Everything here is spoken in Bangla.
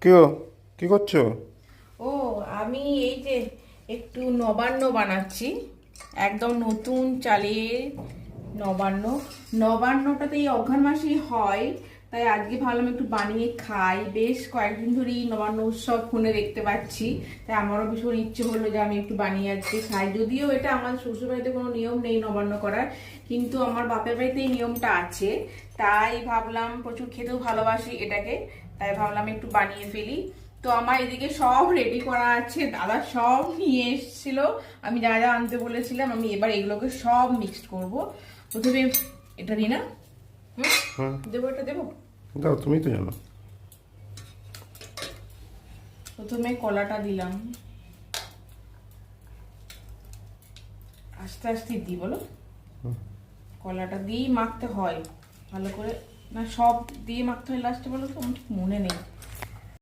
কেউ কি করছো? ও আমি এই যে একটু নবান্ন বানাচ্ছি, একদম নতুন চালের নবান্ন। নবান্নটা তো এই অঘ্রাণ মাসেই হয়, তাই আজকে ভাবলাম একটু বানিয়ে খাই। বেশ কয়েকদিন ধরেই নবান্ন উৎসব ফোনে দেখতে পাচ্ছি, তাই আমারও ভীষণ ইচ্ছে হলো যে আমি একটু বানিয়ে আজকে খাই। যদিও এটা আমাদের শ্বশুরবাড়িতে কোনো নিয়ম নেই নবান্ন করার, কিন্তু আমার বাপের বাড়িতে এই নিয়মটা আছে। তাই ভাবলাম, প্রচুর খেতেও ভালোবাসি এটাকে, তাই ভাবলাম একটু বানিয়ে ফেলি। তো আমার এদিকে সব রেডি করা আছে, দাদা সব নিয়ে এসেছিল। আমি যা যা আনতে বলেছিলাম, আমি এবার এগুলোকে সব মিক্সড করব। প্রথমে এটা দিই না? হুম, দেবো, এটা দেবো। দাও, তুমি তো জানো। প্রথমে কলাটা দিলাম, আস্তে আস্তে দিই বলো। কলাটা দিয়েই মাখতে হয় ভালো করে, না সব দিয়ে মাখতে হয় লাস্টে বলো তো? আমার ঠিক মনে নেই।